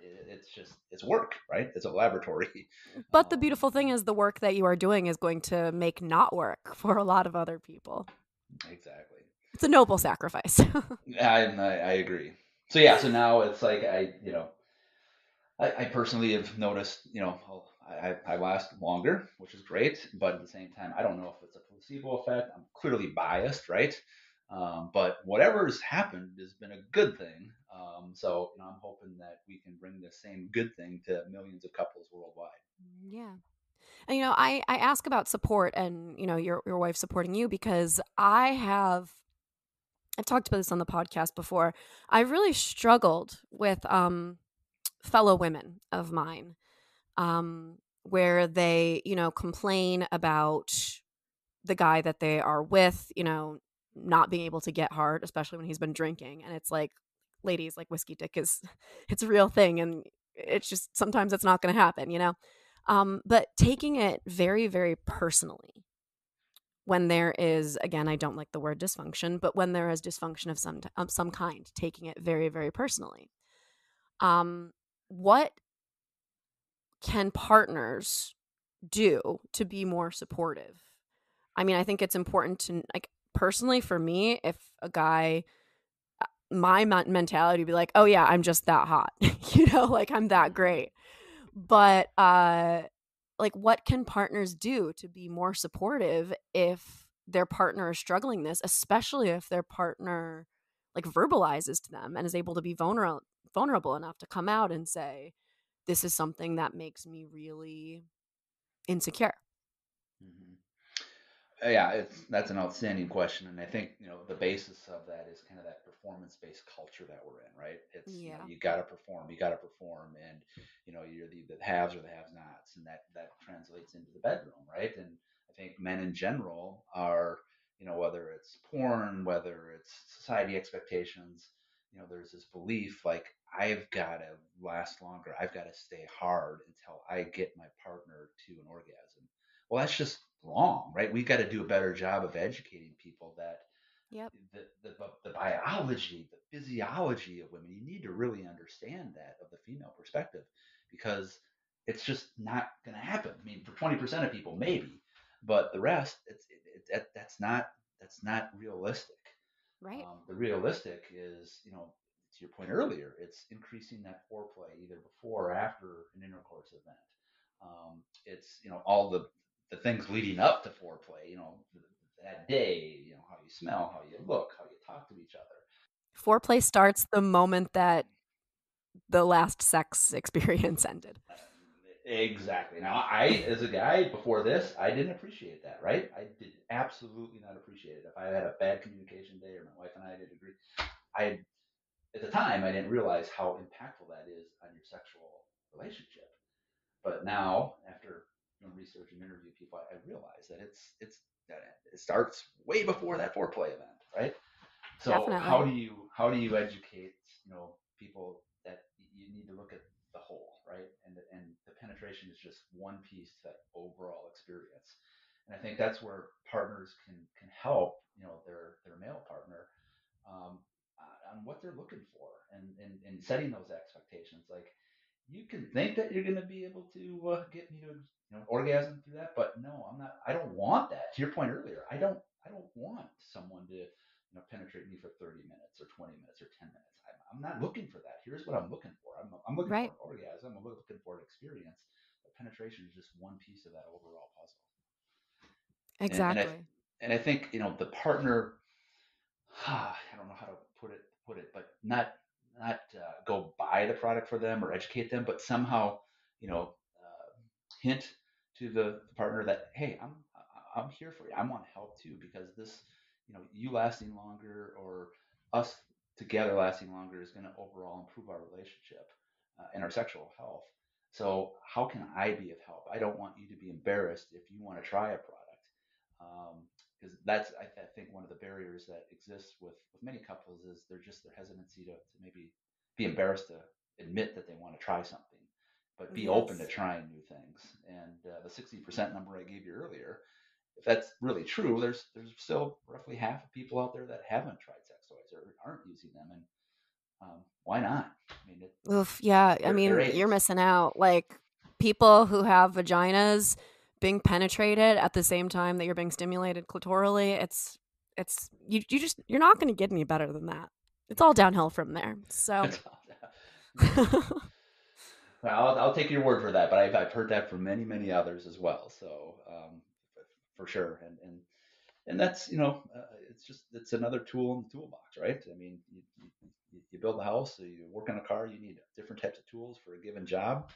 it's work, right? It's a laboratory. But the beautiful thing is the work that you are doing is going to make not work for a lot of other people. Exactly. It's a noble sacrifice. I agree. So yeah, so now it's like I personally have noticed, I last longer, which is great, but at the same time, I don't know if it's a placebo effect. I'm clearly biased, right? But whatever's happened has been a good thing. So I'm hoping that we can bring the same good thing to millions of couples worldwide. Yeah. And I ask about support and your wife supporting you because I've talked about this on the podcast before. I really struggled with fellow women of mine where they, complain about the guy that they are with, not being able to get hard, especially when he's been drinking. And it's like, ladies, like whiskey dick is, it's a real thing. And it's just sometimes it's not going to happen. But taking it very, very personally when there is, again, I don't like the word dysfunction, but when there is dysfunction of some kind, taking it very, very personally. What can partners do to be more supportive? I mean, I think it's important to, like, personally for me, if a guy, my mentality would be like, oh yeah, I'm just that hot, like I'm that Mm-hmm. great. But like, what can partners do to be more supportive if their partner is struggling this, especially if their partner like verbalizes to them and is able to be vulnerable enough to come out and say, this is something that makes me really insecure. Mm-hmm. Yeah, that's an outstanding question, and I think the basis of that is kind of that performance-based culture that we're in, right? It's Yeah. you got to perform, and you're the haves or the have-nots, and that translates into the bedroom, right? And I think men in general are, whether it's porn, whether it's society expectations, there's this belief like I've got to last longer, I've got to stay hard until I get my partner to an orgasm. Well, that's just wrong, right? We've got to do a better job of educating people that Yep. the biology, the physiology of women, you need to really understand that of the female perspective because it's just not going to happen. I mean, for 20% of people, maybe, but the rest, that's not realistic. Right. The realistic is, to your point earlier, it's increasing that foreplay either before or after an intercourse event. It's all the things leading up to foreplay. The that day, how you smell, how you look, how you talk to each other. Foreplay starts the moment that the last sex experience ended. Exactly. Now, as a guy before this, I didn't appreciate that, right? I did absolutely not appreciate it. If I had a bad communication day or my wife and I didn't agree, I, at the time, I didn't realize how impactful that is on your sexual relationship. But now, after research and interview people, I realize that it starts way before that foreplay event, right? So Definitely. how do you educate people that you need to look at the whole, right? And the penetration is just one piece to that overall experience. And I think that's where partners can help their male partner um, on what they're looking for and setting those expectations. Like you can think that you're going to be able to get me to orgasm through that, but no, I'm not. I don't want that. To your point earlier, I don't want someone to penetrate me for 30 minutes or 20 minutes or 10 minutes. I'm not looking for that. Here's what I'm looking for. I'm looking for Right. an orgasm. I'm looking for an experience. But penetration is just one piece of that overall puzzle. And and I Exactly. and I think the partner I don't know how to put it, but not go buy the product for them or educate them, but somehow hint to the partner that hey, I'm here for you. I want help too because this you lasting longer or us together lasting longer is going to overall improve our relationship and our sexual health. So how can I be of help? I don't want you to be embarrassed if you want to try a product. Because that's I think one of the barriers that exists with many couples is their hesitancy to maybe be embarrassed to admit that they want to try something, but be open to Yes. trying new things. And the 60% number I gave you earlier, if that's really true, there's still roughly half of people out there that haven't tried sex toys or aren't using them, and why not? I mean, Oof, yeah. I they're mean, you're aids. missing out. Like people who have vaginas being penetrated at the same time that you're being stimulated clitorally, it's you're not going to get any better than that. It's all downhill from there. So, Well, I'll take your word for that, but I've heard that from many others as well. So for sure, and that's it's another tool in the toolbox, right? I mean, you build a house, so you work on a car, you need different types of tools for a given job,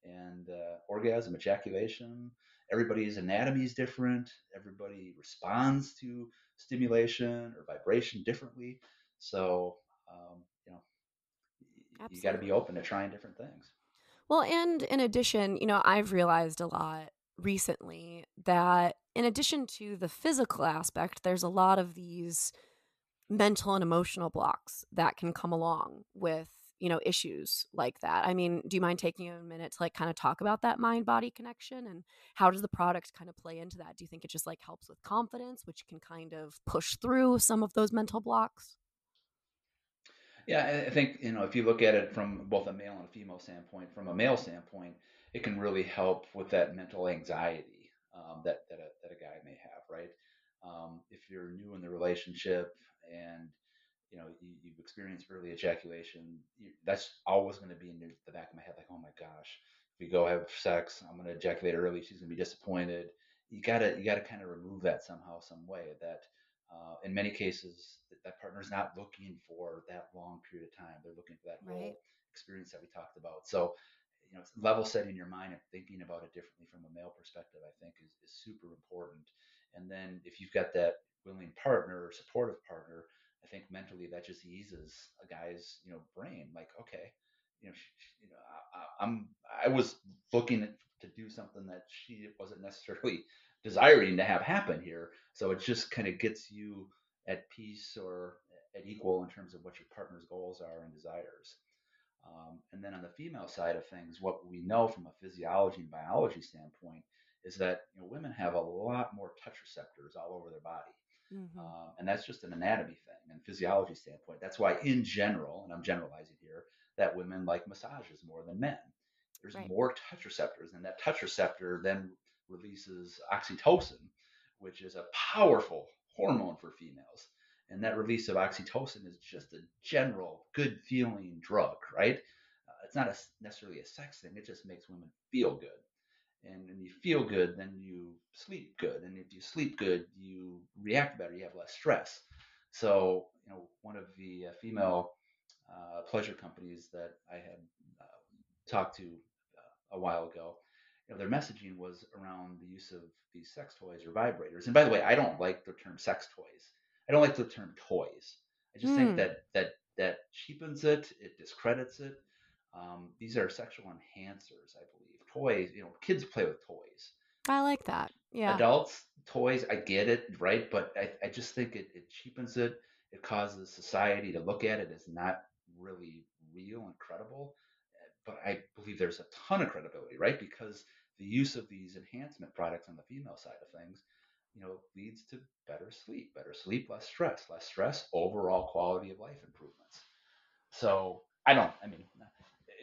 and orgasm, ejaculation. Everybody's anatomy is different. Everybody responds to stimulation or vibration differently. So um, you know, you got to be absolutely. open to trying different things. Well, and in addition, I've realized a lot recently that in addition to the physical aspect, there's a lot of these mental and emotional blocks that can come along with issues like that. I mean, do you mind taking a minute to like kind of talk about that mind body connection and how does the product kind of play into that? Do you think it just like helps with confidence, which can kind of push through some of those mental blocks? Yeah, I think if you look at it from both a male and a female standpoint, from a male standpoint, it can really help with that mental anxiety that a guy may have, right? If you're new in the relationship and you've experienced early ejaculation, that's always going to be in the back of my head, like, oh my gosh, if we go have sex, I'm going to ejaculate early. She's going to be disappointed. You gotta kind of remove that somehow, some way. That in many cases, that partner's not looking for that long period of time. They're looking for that Right. whole experience that we talked about. So, it's level setting your mind and thinking about it differently from a male perspective, I think, is super important. And then if you've got that willing partner or supportive partner, I think mentally that just eases a guy's brain. Like, okay, I was looking to do something that she wasn't necessarily desiring to have happen here. So it just kind of gets you at peace or at equal in terms of what your partner's goals are and desires. And then on the female side of things, what we know from a physiology and biology standpoint is that women have a lot more touch receptors all over their body. Hmm. And that's just an anatomy thing and physiology standpoint. That's why, in general, and I'm generalizing here, that women like massages more than men. There's Right. more touch receptors, and that touch receptor then releases oxytocin, which is a powerful hormone for females. And that release of oxytocin is just a general good feeling drug, right? It's not necessarily a sex thing, it just makes women feel good. and you feel good, then you sleep good. And if you sleep good, you react better, you have less stress. So, one of the female pleasure companies that I had uh, talked to a while ago, their messaging was around the use of these sex toys or vibrators. And by the way, I don't like the term sex toys. I don't like the term toys. I just think Hmm. that cheapens it. It discredits it. These are sexual enhancers, I believe. Toys, kids play with toys. I like that. Yeah. Adults, toys, I get it, right? But I just think it cheapens it. It causes society to look at it as not really real and credible. But I believe there's a ton of credibility, right? Because the use of these enhancement products on the female side of things, leads to better sleep, less stress, overall quality of life improvements. So I mean,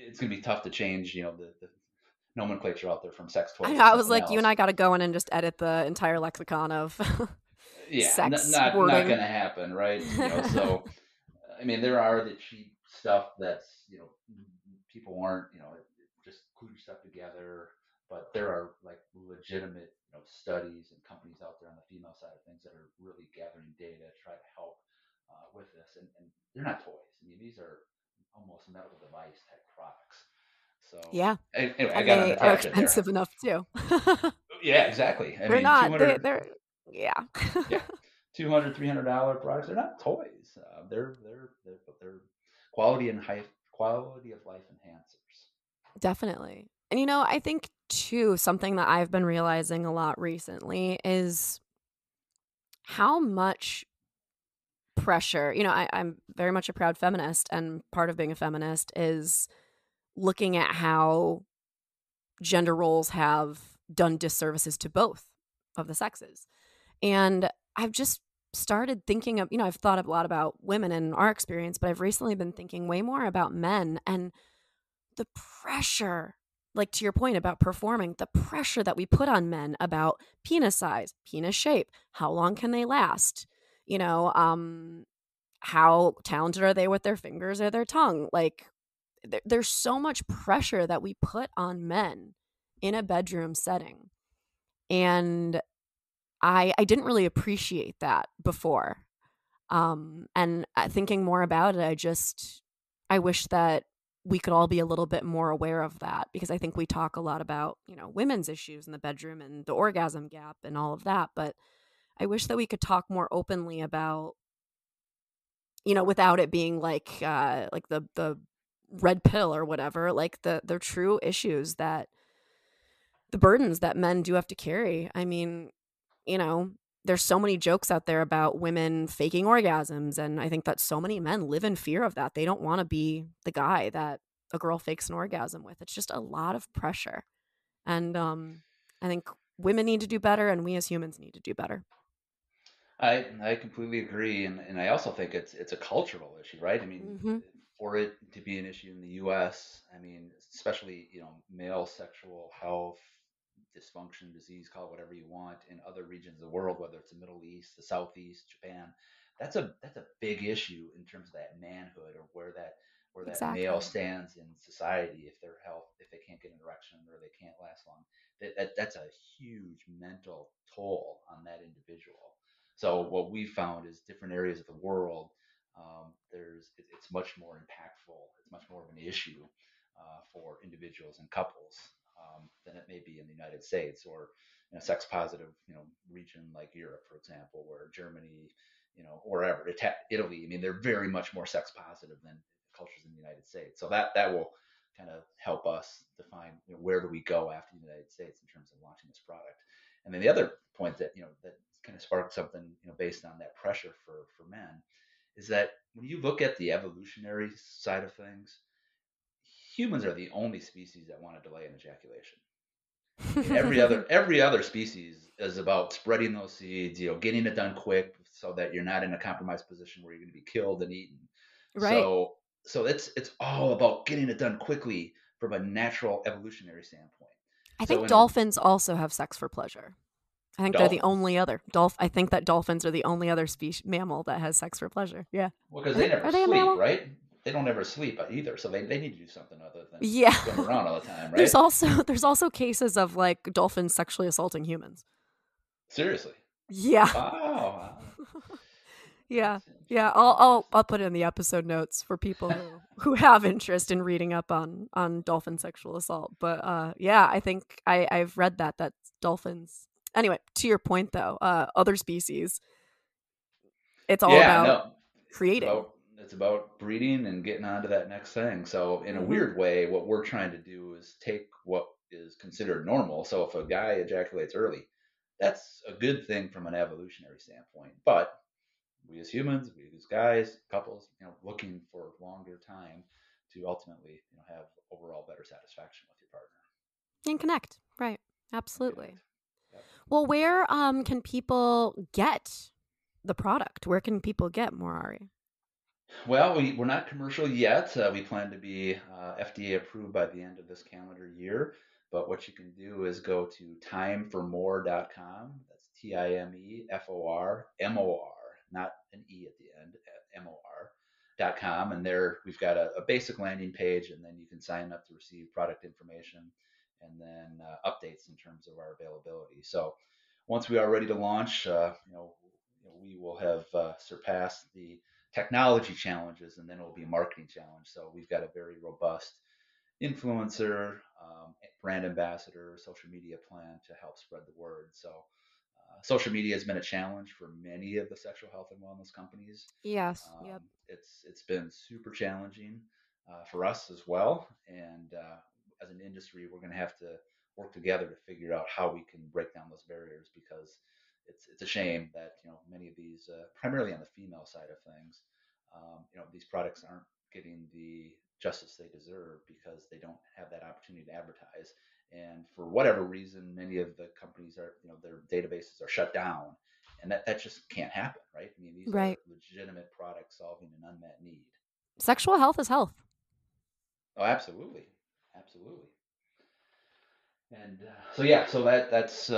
it's going to be tough to change, the nomenclature out there from sex I toys know. to I was something like, you and else. I got to go in and just edit the entire lexicon of Yeah, sex not wording. going to happen, right? So I mean, there are the cheap stuff that's people aren't just gluing stuff together, but there are like legitimate studies and companies out there on the female side of things that are really gathering data to try to help with this, and they're not toys. I mean, these are almost medical device type products. So Yeah. anyway, I And got on they a are tangent there. expensive enough too. Yeah, exactly. I They're mean, not. Yeah. yeah, $200, $300 products. They're not toys. They're quality and high quality of life enhancers. Definitely. And I think too, something that I've been realizing a lot recently is how much pressure, I'm very much a proud feminist, and part of being a feminist is looking at how gender roles have done disservices to both of the sexes. And I've just started thinking of, I've thought a lot about women and our experience, but I've recently been thinking way more about men and the pressure, like to your point about performing, the pressure that we put on men about penis size, penis shape, how long can they last, you know, how talented are they with their fingers or their tongue? Like, there's so much pressure that we put on men in a bedroom setting. And I didn't really appreciate that before. And thinking more about it, I wish that we could all be a little bit more aware of that, because I think we talk a lot about, women's issues in the bedroom and the orgasm gap and all of that. But I wish that we could talk more openly about, without it being like the red pill or whatever, like the true issues, that the burdens that men do have to carry. I mean, you know, there's so many jokes out there about women faking orgasms. And I think that so many men live in fear of that. They don't want to be the guy that a girl fakes an orgasm with. It's just a lot of pressure. And I think women need to do better, and we as humans need to do better. I completely agree, and I also think it's a cultural issue, right? I mean, Mm-hmm. for it to be an issue in the U.S., I mean, especially male sexual health, dysfunction, disease, call it whatever you want, in other regions of the world, whether it's the Middle East, the Southeast, Japan, that's a big issue in terms of that manhood, or where that male Exactly. stands in society, if their health, if they can't get an erection or they can't last long. That's a huge mental toll on that individual. So what we found is different areas of the world, it's much more impactful. It's much more of an issue for individuals and couples than it may be in the United States, or in a sex positive region like Europe, for example, where Germany, or wherever, Italy. I mean, they're very much more sex positive than cultures in the United States. So that will kind of help us define where do we go after the United States in terms of launching this product. And then the other point that kind of sparked something based on that pressure for men is that when you look at the evolutionary side of things, humans are the only species that want to delay an ejaculation. I mean, every other species is about spreading those seeds, getting it done quick so that you're not in a compromised position where you're going to be killed and eaten. Right. So it's all about getting it done quickly from a natural evolutionary standpoint. I So think in a dolphins also have sex for pleasure. I think they're the dolphins, only other I think that dolphins are the only other species mammal that has sex for pleasure. Yeah. well, because I they think, never are they a sleep, mammal? right? they don't ever sleep either, so they need to do something other than Yeah. swim around all the time, There's right? also cases of like dolphins sexually assaulting humans. Seriously. Yeah. Wow. Yeah. That's Yeah, interesting. I'll put it in the episode notes for people who have interest in reading up on dolphin sexual assault. But yeah, I think I've read that dolphins. Anyway, to your point though, other species, it's all Yeah, about no. It's creating. about it's about breeding and getting on to that next thing. So in a Hmm. weird way, what we're trying to do is take what is considered normal. So if a guy ejaculates early, that's a good thing from an evolutionary standpoint. But we as humans, we as guys, couples, looking for longer time to ultimately, have overall better satisfaction with your partner And connect. Right. and Absolutely. connect. Yep. Well, where can people get the product? Where can people get Morari? Well, we're not commercial yet. We plan to be FDA approved by the end of this calendar year. But what you can do is go to timeformore.com. That's TIMEFORMOR, not an E at the end, MOR.com. And there we've got a basic landing page, and then you can sign up to receive product information and then updates in terms of our availability. So once we are ready to launch, we will have surpassed the technology challenges, and then it will be a marketing challenge. So we've got a very robust influencer, brand ambassador, social media plan to help spread the word. So social media has been a challenge for many of the sexual health and wellness companies. Yes. Yep. It's been super challenging for us as well, and as an industry, we're going to have to work together to figure out how we can break down those barriers because it's a shame that many of these, primarily on the female side of things, these products aren't getting the justice they deserve because they don't have that opportunity to advertise. And for whatever reason, many of the companies are, their databases are shut down, and that just can't happen, right? I mean, these Right. are legitimate products solving an unmet need. Sexual health is health. Oh, absolutely, absolutely. And so yeah, so that's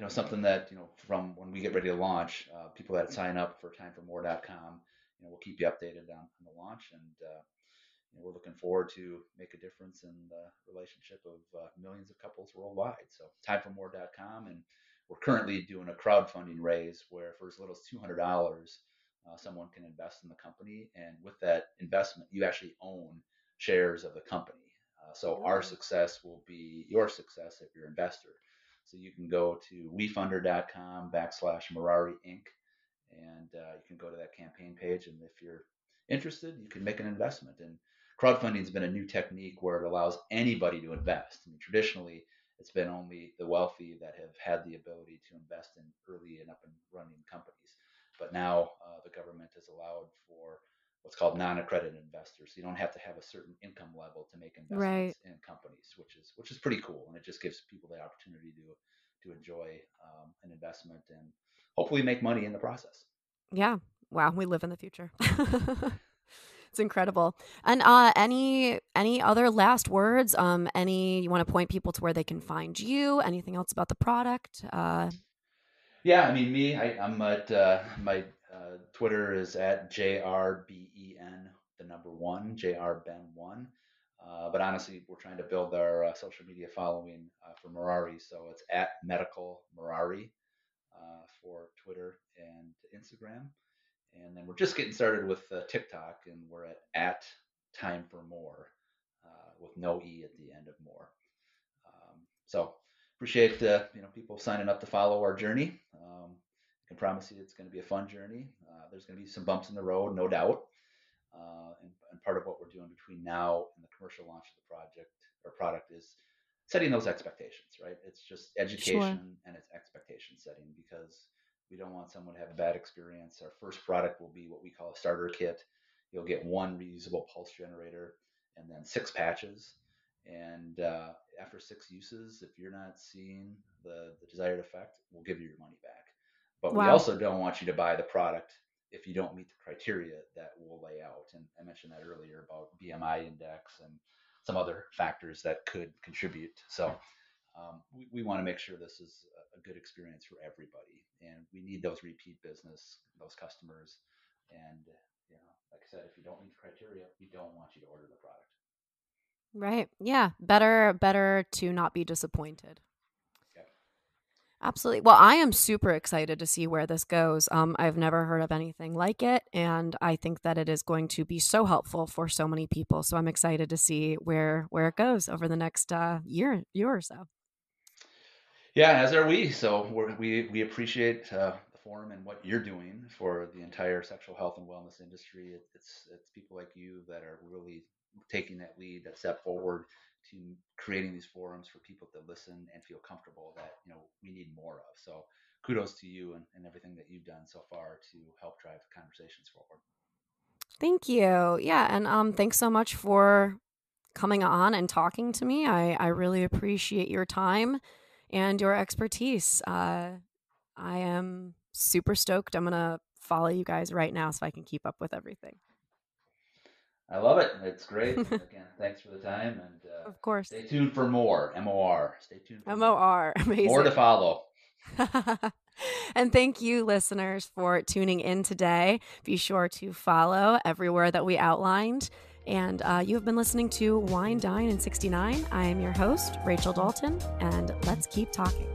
something that from when we get ready to launch, people that sign up for timeformore.com, we'll keep you updated on the launch, and we're looking forward to make a difference in the relationship of millions of couples worldwide. So timeformore.com, and we're currently doing a crowdfunding raise where for as little as $200, someone can invest in the company, and with that investment, you actually own shares of the company. So our Ooh. success will be your success if you're an investor. So you can go to wefunder.com/Morari Inc. And you can go to that campaign page. And if you're interested, you can make an investment. And crowdfunding has been a new technique where it allows anybody to invest. I mean, traditionally, it's been only the wealthy that have had the ability to invest in early and up and running companies. But now the government has allowed for what's called non-accredited investors. So you don't have to have a certain income level to make Right. investments in companies, which is pretty cool, and it just gives people the opportunity to enjoy an investment and hopefully make money in the process. Yeah. Wow. We live in the future. It's incredible. And any other last words? Any you want to point people to where they can find you? Anything else about the product? Yeah, I mean, I'm at my Twitter is at JRBEN, the number one, JRBen1. But honestly, we're trying to build our social media following for Morari. So it's at Medical Morari for Twitter and Instagram. And then we're just getting started with TikTok, and we're at Time for More with no E at the end of more. So appreciate people signing up to follow our journey. I can promise you it's going to be a fun journey. There's going to be some bumps in the road, no doubt. And part of what we're doing between now and the commercial launch of the project or product is setting those expectations, right? It's just Sure. education and it's expectation setting because we don't want someone to have a bad experience. Our first product will be what we call a starter kit. You'll get one reusable pulse generator and then 6 patches. And after 6 uses, if you're not seeing the desired effect, we'll give you your money back. But we Wow. also don't want you to buy the product if you don't meet the criteria that we'll lay out. And I mentioned that earlier about BMI index and some other factors that could contribute. So we want to make sure this is a good experience for everybody. And we need those repeat business, those customers. And Like I said, if you don't meet the criteria, we don't want you to order the product. Right. Yeah. Better to not be disappointed. Yep. Absolutely. Well, I am super excited to see where this goes. I've never heard of anything like it, and I think that it is going to be so helpful for so many people. So I'm excited to see where it goes over the next year or so. Yeah, as are we. So we appreciate the forum and what you're doing for the entire sexual health and wellness industry. It's people like you that are really taking that lead, that step forward to creating these forums for people to listen and feel comfortable that we need more of. So kudos to you and everything that you've done so far to help drive the conversations forward. Thank you. Yeah, and thanks so much for coming on and talking to me. I really appreciate your time and your expertise. I am super stoked. I'm going to follow you guys right now so I can keep up with everything. I love it. It's great. And again, thanks for the time. And Of course. stay tuned for more. MOR. Stay tuned for MOR. Amazing. More to follow. And thank you, listeners, for tuning in today. Be sure to follow everywhere that we outlined. And you have been listening to Wine, Dine, and 69. I am your host, Rachel Dalton, and let's keep talking.